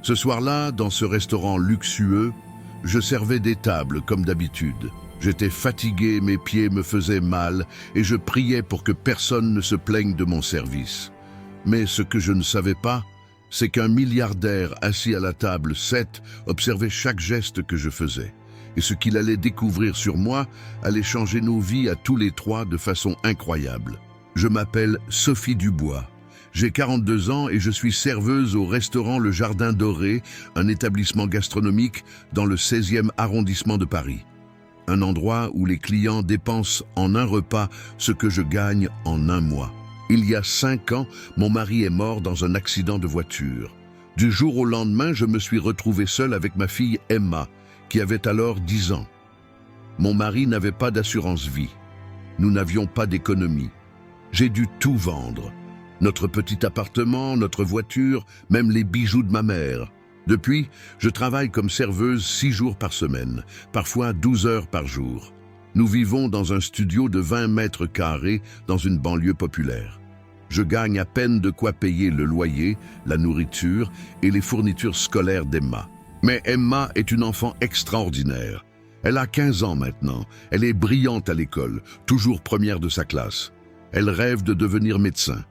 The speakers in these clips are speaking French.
Ce soir-là, dans ce restaurant luxueux, je servais des tables comme d'habitude. J'étais fatigué, mes pieds me faisaient mal et je priais pour que personne ne se plaigne de mon service. Mais ce que je ne savais pas, c'est qu'un milliardaire assis à la table 7 observait chaque geste que je faisais. Et ce qu'il allait découvrir sur moi allait changer nos vies à tous les trois de façon incroyable. Je m'appelle Sophie Dubois. J'ai 42 ans et je suis serveuse au restaurant Le Jardin Doré, un établissement gastronomique dans le 16e arrondissement de Paris. Un endroit où les clients dépensent en un repas ce que je gagne en un mois. Il y a 5 ans, mon mari est mort dans un accident de voiture. Du jour au lendemain, je me suis retrouvé seul avec ma fille Emma, qui avait alors 10 ans. Mon mari n'avait pas d'assurance vie. Nous n'avions pas d'économie. J'ai dû tout vendre. Notre petit appartement, notre voiture, même les bijoux de ma mère. Depuis, je travaille comme serveuse 6 jours par semaine, parfois 12 heures par jour. Nous vivons dans un studio de 20 mètres carrés dans une banlieue populaire. Je gagne à peine de quoi payer le loyer, la nourriture et les fournitures scolaires d'Emma. Mais Emma est une enfant extraordinaire. Elle a 15 ans maintenant. Elle est brillante à l'école, toujours première de sa classe. Elle rêve de devenir médecin.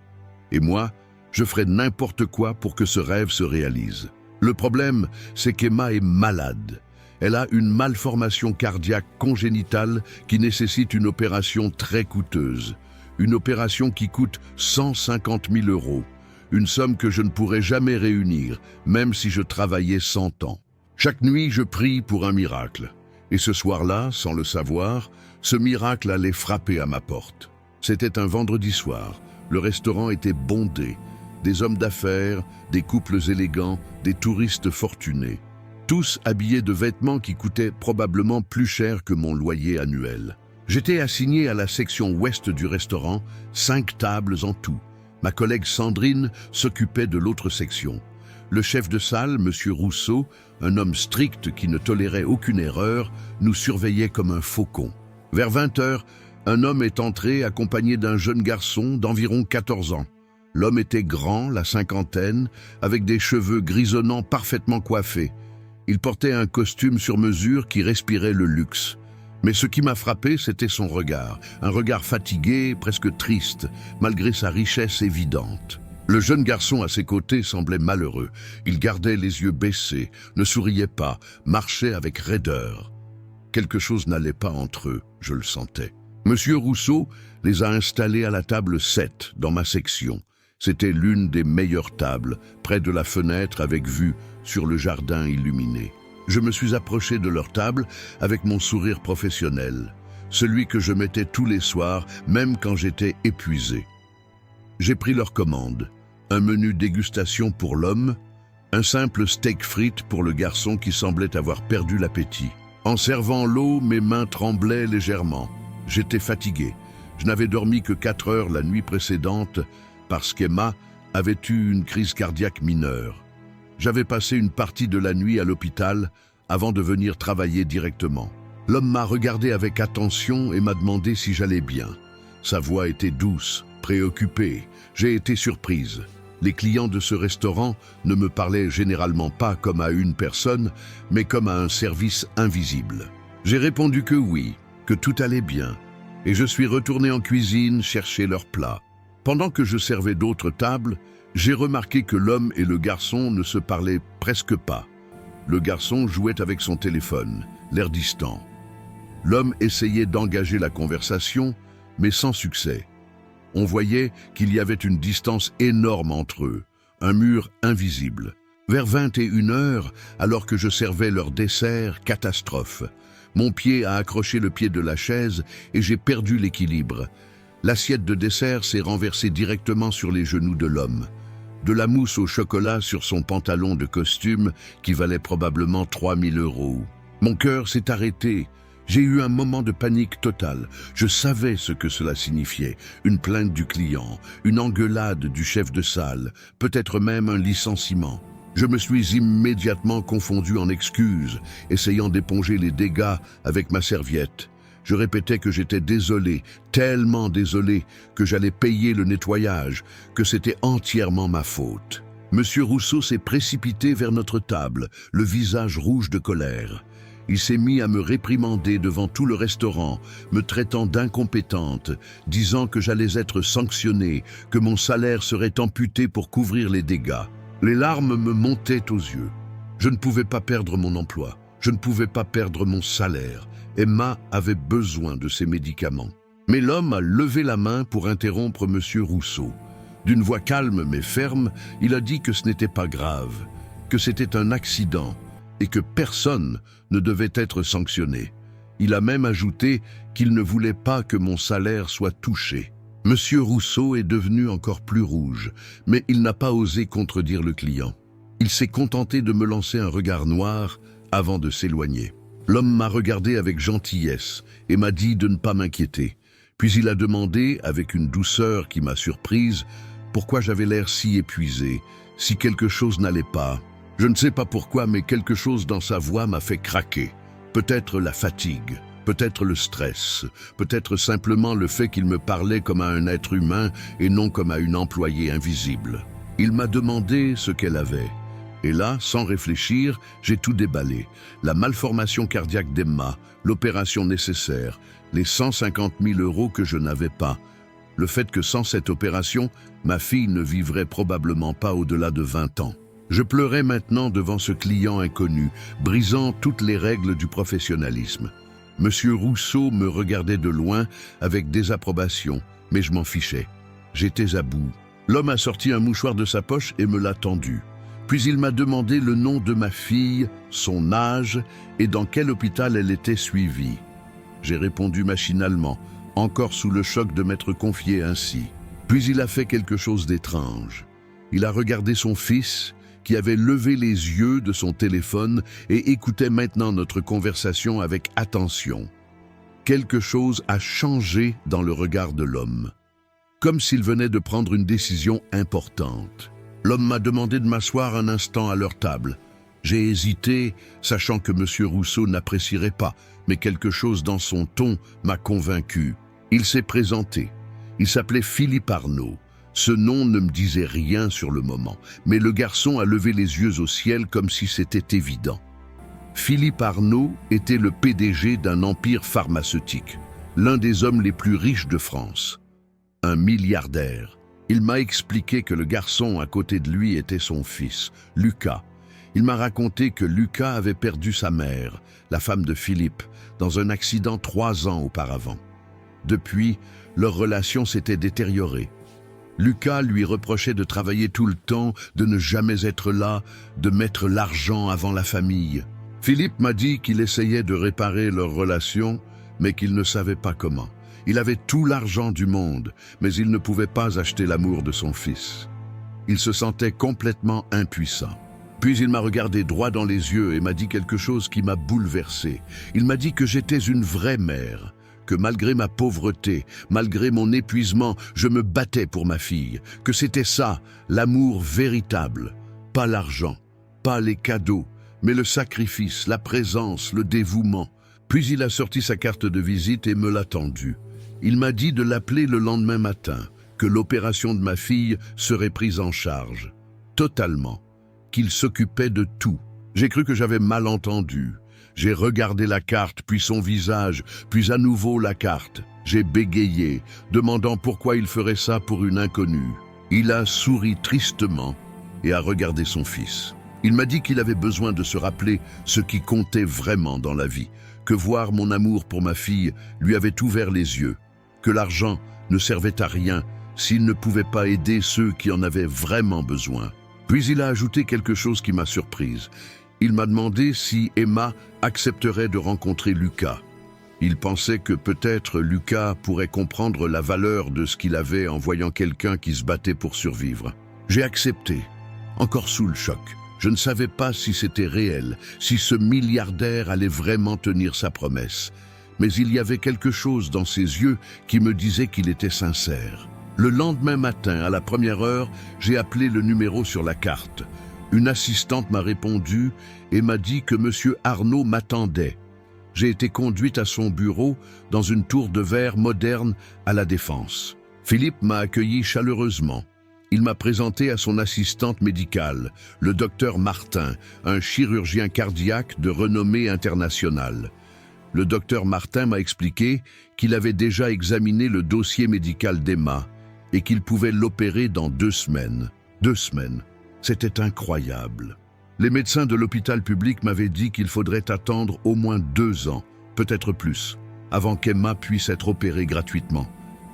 Et moi, je ferai n'importe quoi pour que ce rêve se réalise. Le problème, c'est qu'Emma est malade. Elle a une malformation cardiaque congénitale qui nécessite une opération très coûteuse. Une opération qui coûte 150 000 €. Une somme que je ne pourrai jamais réunir, même si je travaillais 100 ans. Chaque nuit, je prie pour un miracle. Et ce soir-là, sans le savoir, ce miracle allait frapper à ma porte. C'était un vendredi soir. Le restaurant était bondé. Des hommes d'affaires, des couples élégants, des touristes fortunés. Tous habillés de vêtements qui coûtaient probablement plus cher que mon loyer annuel. J'étais assigné à la section ouest du restaurant, 5 tables en tout. Ma collègue Sandrine s'occupait de l'autre section. Le chef de salle, M. Rousseau, un homme strict qui ne tolérait aucune erreur, nous surveillait comme un faucon. Vers 20 heures, un homme est entré accompagné d'un jeune garçon d'environ 14 ans. L'homme était grand, la cinquantaine, avec des cheveux grisonnants parfaitement coiffés. Il portait un costume sur mesure qui respirait le luxe. Mais ce qui m'a frappé, c'était son regard. Un regard fatigué, presque triste, malgré sa richesse évidente. Le jeune garçon à ses côtés semblait malheureux. Il gardait les yeux baissés, ne souriait pas, marchait avec raideur. Quelque chose n'allait pas entre eux, je le sentais. Monsieur Rousseau les a installés à la table 7, dans ma section. C'était l'une des meilleures tables, près de la fenêtre avec vue sur le jardin illuminé. Je me suis approché de leur table avec mon sourire professionnel, celui que je mettais tous les soirs, même quand j'étais épuisé. J'ai pris leur commande, un menu dégustation pour l'homme, un simple steak frites pour le garçon qui semblait avoir perdu l'appétit. En servant l'eau, mes mains tremblaient légèrement. J'étais fatigué. Je n'avais dormi que 4 heures la nuit précédente parce qu'Emma avait eu une crise cardiaque mineure. J'avais passé une partie de la nuit à l'hôpital avant de venir travailler directement. L'homme m'a regardé avec attention et m'a demandé si j'allais bien. Sa voix était douce, préoccupée. J'ai été surprise. Les clients de ce restaurant ne me parlaient généralement pas comme à une personne, mais comme à un service invisible. J'ai répondu que oui, que tout allait bien, et je suis retourné en cuisine chercher leurs plats. Pendant que je servais d'autres tables, j'ai remarqué que l'homme et le garçon ne se parlaient presque pas. Le garçon jouait avec son téléphone, l'air distant. L'homme essayait d'engager la conversation, mais sans succès. On voyait qu'il y avait une distance énorme entre eux, un mur invisible. Vers 21 heures, alors que je servais leur dessert, catastrophe. Mon pied a accroché le pied de la chaise et j'ai perdu l'équilibre. L'assiette de dessert s'est renversée directement sur les genoux de l'homme. De la mousse au chocolat sur son pantalon de costume qui valait probablement 3 000 €. Mon cœur s'est arrêté. J'ai eu un moment de panique totale. Je savais ce que cela signifiait. Une plainte du client, une engueulade du chef de salle, peut-être même un licenciement. Je me suis immédiatement confondu en excuses, essayant d'éponger les dégâts avec ma serviette. Je répétais que j'étais désolé, tellement désolé, que j'allais payer le nettoyage, que c'était entièrement ma faute. Monsieur Rousseau s'est précipité vers notre table, le visage rouge de colère. Il s'est mis à me réprimander devant tout le restaurant, me traitant d'incompétente, disant que j'allais être sanctionné, que mon salaire serait amputé pour couvrir les dégâts. Les larmes me montaient aux yeux. Je ne pouvais pas perdre mon emploi, je ne pouvais pas perdre mon salaire. Emma avait besoin de ses médicaments. Mais l'homme a levé la main pour interrompre Monsieur Rousseau. D'une voix calme mais ferme, il a dit que ce n'était pas grave, que c'était un accident et que personne ne devait être sanctionné. Il a même ajouté qu'il ne voulait pas que mon salaire soit touché. Monsieur Rousseau est devenu encore plus rouge, mais il n'a pas osé contredire le client. Il s'est contenté de me lancer un regard noir avant de s'éloigner. L'homme m'a regardé avec gentillesse et m'a dit de ne pas m'inquiéter. Puis il a demandé, avec une douceur qui m'a surprise, pourquoi j'avais l'air si épuisé, si quelque chose n'allait pas. Je ne sais pas pourquoi, mais quelque chose dans sa voix m'a fait craquer. Peut-être la fatigue, peut-être le stress, peut-être simplement le fait qu'il me parlait comme à un être humain et non comme à une employée invisible. Il m'a demandé ce qu'elle avait. Et là, sans réfléchir, j'ai tout déballé. La malformation cardiaque d'Emma, l'opération nécessaire, les 150 000 € que je n'avais pas. Le fait que sans cette opération, ma fille ne vivrait probablement pas au-delà de 20 ans. Je pleurais maintenant devant ce client inconnu, brisant toutes les règles du professionnalisme. Monsieur Rousseau me regardait de loin avec désapprobation, mais je m'en fichais. J'étais à bout. L'homme a sorti un mouchoir de sa poche et me l'a tendu. Puis il m'a demandé le nom de ma fille, son âge et dans quel hôpital elle était suivie. J'ai répondu machinalement, encore sous le choc de m'être confié ainsi. Puis il a fait quelque chose d'étrange. Il a regardé son fils, qui avait levé les yeux de son téléphone et écoutait maintenant notre conversation avec attention. Quelque chose a changé dans le regard de l'homme, comme s'il venait de prendre une décision importante. L'homme m'a demandé de m'asseoir un instant à leur table. J'ai hésité, sachant que M. Rousseau n'apprécierait pas, mais quelque chose dans son ton m'a convaincu. Il s'est présenté. Il s'appelait Philippe Arnaud. Ce nom ne me disait rien sur le moment, mais le garçon a levé les yeux au ciel comme si c'était évident. Philippe Arnaud était le PDG d'un empire pharmaceutique, l'un des hommes les plus riches de France. Un milliardaire. Il m'a expliqué que le garçon à côté de lui était son fils, Lucas. Il m'a raconté que Lucas avait perdu sa mère, la femme de Philippe, dans un accident 3 ans auparavant. Depuis, leur relation s'était détériorée. Lucas lui reprochait de travailler tout le temps, de ne jamais être là, de mettre l'argent avant la famille. Philippe m'a dit qu'il essayait de réparer leur relation, mais qu'il ne savait pas comment. Il avait tout l'argent du monde, mais il ne pouvait pas acheter l'amour de son fils. Il se sentait complètement impuissant. Puis il m'a regardé droit dans les yeux et m'a dit quelque chose qui m'a bouleversé. Il m'a dit que j'étais une vraie mère, que malgré ma pauvreté, malgré mon épuisement, je me battais pour ma fille, que c'était ça, l'amour véritable, pas l'argent, pas les cadeaux, mais le sacrifice, la présence, le dévouement. Puis il a sorti sa carte de visite et me l'a tendue. Il m'a dit de l'appeler le lendemain matin, que l'opération de ma fille serait prise en charge, totalement, qu'il s'occupait de tout. J'ai cru que j'avais mal entendu. J'ai regardé la carte, puis son visage, puis à nouveau la carte. J'ai bégayé, demandant pourquoi il ferait ça pour une inconnue. Il a souri tristement et a regardé son fils. Il m'a dit qu'il avait besoin de se rappeler ce qui comptait vraiment dans la vie, que voir mon amour pour ma fille lui avait ouvert les yeux, que l'argent ne servait à rien s'il ne pouvait pas aider ceux qui en avaient vraiment besoin. Puis il a ajouté quelque chose qui m'a surprise. Il m'a demandé si Emma accepterait de rencontrer Lucas. Il pensait que peut-être Lucas pourrait comprendre la valeur de ce qu'il avait en voyant quelqu'un qui se battait pour survivre. J'ai accepté, encore sous le choc. Je ne savais pas si c'était réel, si ce milliardaire allait vraiment tenir sa promesse. Mais il y avait quelque chose dans ses yeux qui me disait qu'il était sincère. Le lendemain matin, à la 1re heure, j'ai appelé le numéro sur la carte. Une assistante m'a répondu et m'a dit que M. Arnaud m'attendait. J'ai été conduite à son bureau dans une tour de verre moderne à La Défense. Philippe m'a accueilli chaleureusement. Il m'a présenté à son assistante médicale, le docteur Martin, un chirurgien cardiaque de renommée internationale. Le docteur Martin m'a expliqué qu'il avait déjà examiné le dossier médical d'Emma et qu'il pouvait l'opérer dans 2 semaines. 2 semaines, c'était incroyable. Les médecins de l'hôpital public m'avaient dit qu'il faudrait attendre au moins 2 ans, peut-être plus, avant qu'Emma puisse être opérée gratuitement.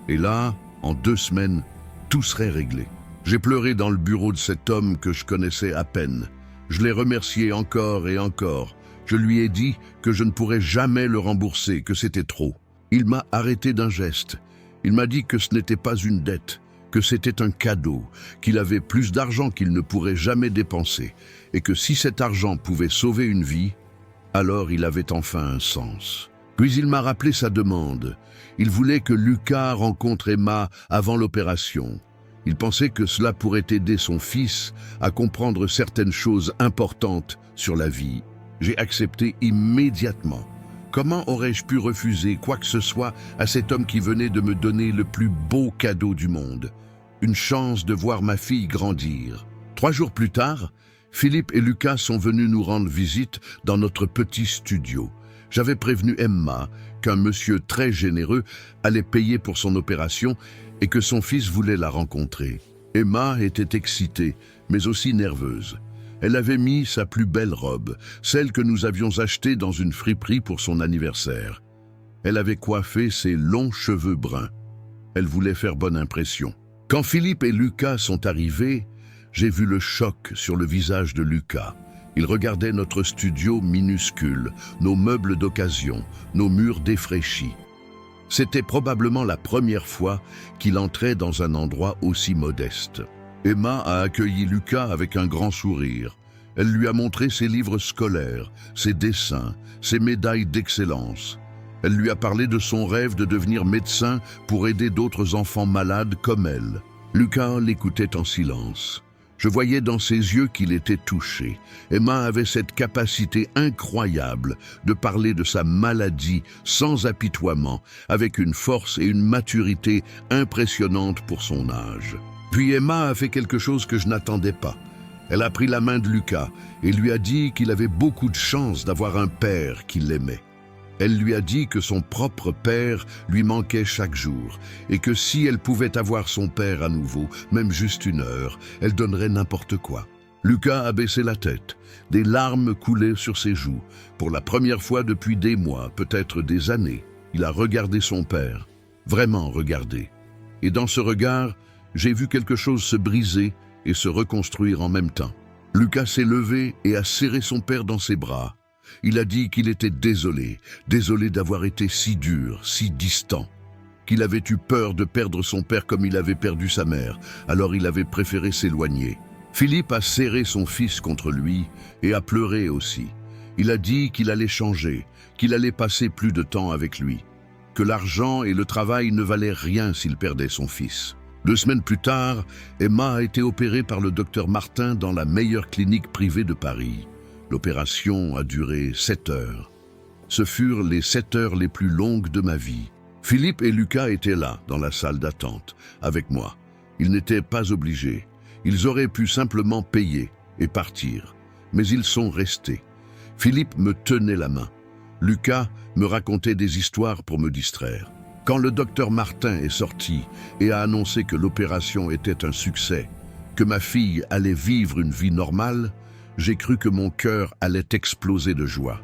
Et là, en 2 semaines, tout serait réglé. J'ai pleuré dans le bureau de cet homme que je connaissais à peine. Je l'ai remercié encore et encore. Je lui ai dit que je ne pourrais jamais le rembourser, que c'était trop. Il m'a arrêté d'un geste. Il m'a dit que ce n'était pas une dette, que c'était un cadeau, qu'il avait plus d'argent qu'il ne pourrait jamais dépenser, et que si cet argent pouvait sauver une vie, alors il avait enfin un sens. Puis il m'a rappelé sa demande. Il voulait que Lucas rencontre Emma avant l'opération. Il pensait que cela pourrait aider son fils à comprendre certaines choses importantes sur la vie. J'ai accepté immédiatement. Comment aurais-je pu refuser quoi que ce soit à cet homme qui venait de me donner le plus beau cadeau du monde? Une chance de voir ma fille grandir. 3 jours plus tard, Philippe et Lucas sont venus nous rendre visite dans notre petit studio. J'avais prévenu Emma qu'un monsieur très généreux allait payer pour son opération et que son fils voulait la rencontrer. Emma était excitée, mais aussi nerveuse. Elle avait mis sa plus belle robe, celle que nous avions achetée dans une friperie pour son anniversaire. Elle avait coiffé ses longs cheveux bruns. Elle voulait faire bonne impression. Quand Philippe et Lucas sont arrivés, j'ai vu le choc sur le visage de Lucas. Il regardait notre studio minuscule, nos meubles d'occasion, nos murs défraîchis. C'était probablement la première fois qu'il entrait dans un endroit aussi modeste. Emma a accueilli Lucas avec un grand sourire. Elle lui a montré ses livres scolaires, ses dessins, ses médailles d'excellence. Elle lui a parlé de son rêve de devenir médecin pour aider d'autres enfants malades comme elle. Lucas l'écoutait en silence. Je voyais dans ses yeux qu'il était touché. Emma avait cette capacité incroyable de parler de sa maladie sans apitoiement, avec une force et une maturité impressionnantes pour son âge. Puis Emma a fait quelque chose que je n'attendais pas. Elle a pris la main de Lucas et lui a dit qu'il avait beaucoup de chance d'avoir un père qui l'aimait. Elle lui a dit que son propre père lui manquait chaque jour et que si elle pouvait avoir son père à nouveau, même juste 1 heure, elle donnerait n'importe quoi. Lucas a baissé la tête. Des larmes coulaient sur ses joues. Pour la première fois depuis des mois, peut-être des années, il a regardé son père. Vraiment regardé. Et dans ce regard, j'ai vu quelque chose se briser et se reconstruire en même temps. Lucas s'est levé et a serré son père dans ses bras. Il a dit qu'il était désolé d'avoir été si dur, si distant, qu'il avait eu peur de perdre son père comme il avait perdu sa mère, alors il avait préféré s'éloigner. Philippe a serré son fils contre lui et a pleuré aussi. Il a dit qu'il allait changer, qu'il allait passer plus de temps avec lui, que l'argent et le travail ne valaient rien s'il perdait son fils. 2 semaines plus tard, Emma a été opérée par le docteur Martin dans la meilleure clinique privée de Paris. L'opération a duré 7 heures. Ce furent les 7 heures les plus longues de ma vie. Philippe et Lucas étaient là, dans la salle d'attente, avec moi. Ils n'étaient pas obligés. Ils auraient pu simplement payer et partir. Mais ils sont restés. Philippe me tenait la main. Lucas me racontait des histoires pour me distraire. Quand le docteur Martin est sorti et a annoncé que l'opération était un succès, que ma fille allait vivre une vie normale, j'ai cru que mon cœur allait exploser de joie.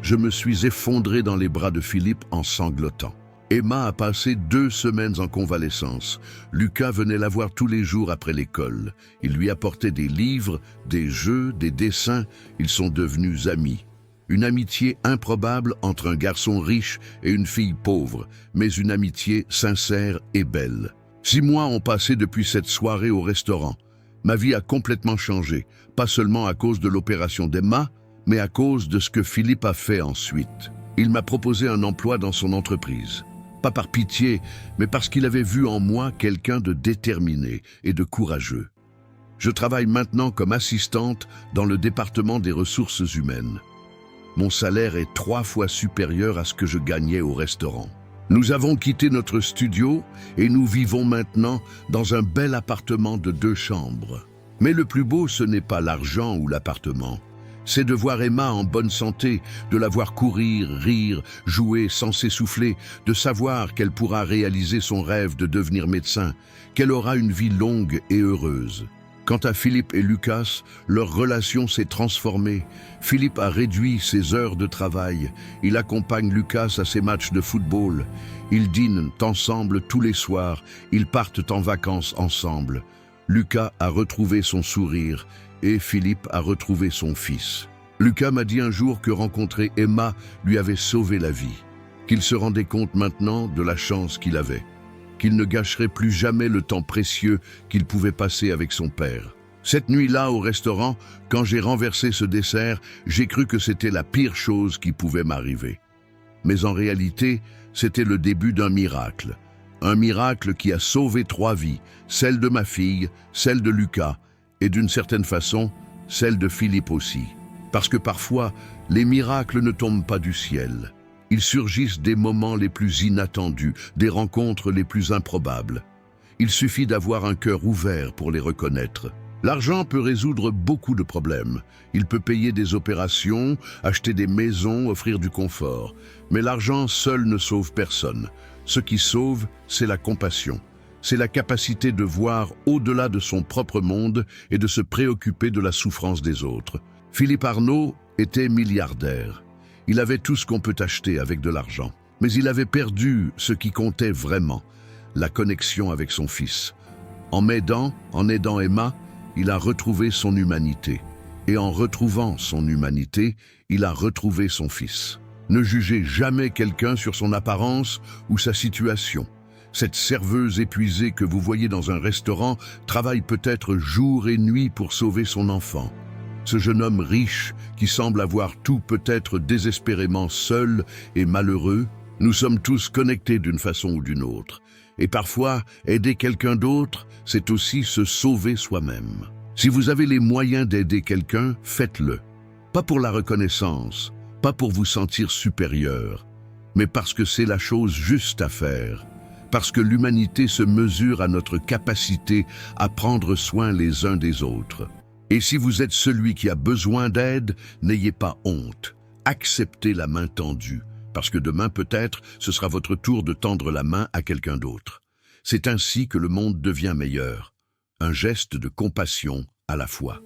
Je me suis effondré dans les bras de Philippe en sanglotant. Emma a passé 2 semaines en convalescence. Lucas venait la voir tous les jours après l'école. Il lui apportait des livres, des jeux, des dessins. Ils sont devenus amis. Une amitié improbable entre un garçon riche et une fille pauvre, mais une amitié sincère et belle. 6 mois ont passé depuis cette soirée au restaurant. Ma vie a complètement changé, pas seulement à cause de l'opération d'Emma, mais à cause de ce que Philippe a fait ensuite. Il m'a proposé un emploi dans son entreprise. Pas par pitié, mais parce qu'il avait vu en moi quelqu'un de déterminé et de courageux. Je travaille maintenant comme assistante dans le département des ressources humaines. Mon salaire est 3 fois supérieur à ce que je gagnais au restaurant. Nous avons quitté notre studio et nous vivons maintenant dans un bel appartement de 2 chambres. Mais le plus beau, ce n'est pas l'argent ou l'appartement. C'est de voir Emma en bonne santé, de la voir courir, rire, jouer sans s'essouffler, de savoir qu'elle pourra réaliser son rêve de devenir médecin, qu'elle aura une vie longue et heureuse. Quant à Philippe et Lucas, leur relation s'est transformée. Philippe a réduit ses heures de travail. Il accompagne Lucas à ses matchs de football. Ils dînent ensemble tous les soirs. Ils partent en vacances ensemble. Lucas a retrouvé son sourire et Philippe a retrouvé son fils. Lucas m'a dit un jour que rencontrer Emma lui avait sauvé la vie, qu'il se rendait compte maintenant de la chance qu'il avait, qu'il ne gâcherait plus jamais le temps précieux qu'il pouvait passer avec son père. Cette nuit-là, au restaurant, quand j'ai renversé ce dessert, j'ai cru que c'était la pire chose qui pouvait m'arriver. Mais en réalité, c'était le début d'un miracle. Un miracle qui a sauvé 3 vies, celle de ma fille, celle de Lucas, et d'une certaine façon, celle de Philippe aussi. Parce que parfois, les miracles ne tombent pas du ciel. Ils surgissent des moments les plus inattendus, des rencontres les plus improbables. Il suffit d'avoir un cœur ouvert pour les reconnaître. L'argent peut résoudre beaucoup de problèmes. Il peut payer des opérations, acheter des maisons, offrir du confort. Mais l'argent seul ne sauve personne. Ce qui sauve, c'est la compassion. C'est la capacité de voir au-delà de son propre monde et de se préoccuper de la souffrance des autres. Philippe Arnaud était milliardaire. Il avait tout ce qu'on peut acheter avec de l'argent. Mais il avait perdu ce qui comptait vraiment, la connexion avec son fils. En aidant Emma, il a retrouvé son humanité. Et en retrouvant son humanité, il a retrouvé son fils. Ne jugez jamais quelqu'un sur son apparence ou sa situation. Cette serveuse épuisée que vous voyez dans un restaurant travaille peut-être jour et nuit pour sauver son enfant. Ce jeune homme riche qui semble avoir tout peut être désespérément seul et malheureux. Nous sommes tous connectés d'une façon ou d'une autre. Et parfois, aider quelqu'un d'autre, c'est aussi se sauver soi-même. Si vous avez les moyens d'aider quelqu'un, faites-le. Pas pour la reconnaissance, pas pour vous sentir supérieur, mais parce que c'est la chose juste à faire. Parce que l'humanité se mesure à notre capacité à prendre soin les uns des autres. Et si vous êtes celui qui a besoin d'aide, n'ayez pas honte. Acceptez la main tendue, parce que demain peut-être, ce sera votre tour de tendre la main à quelqu'un d'autre. C'est ainsi que le monde devient meilleur. Un geste de compassion à la fois.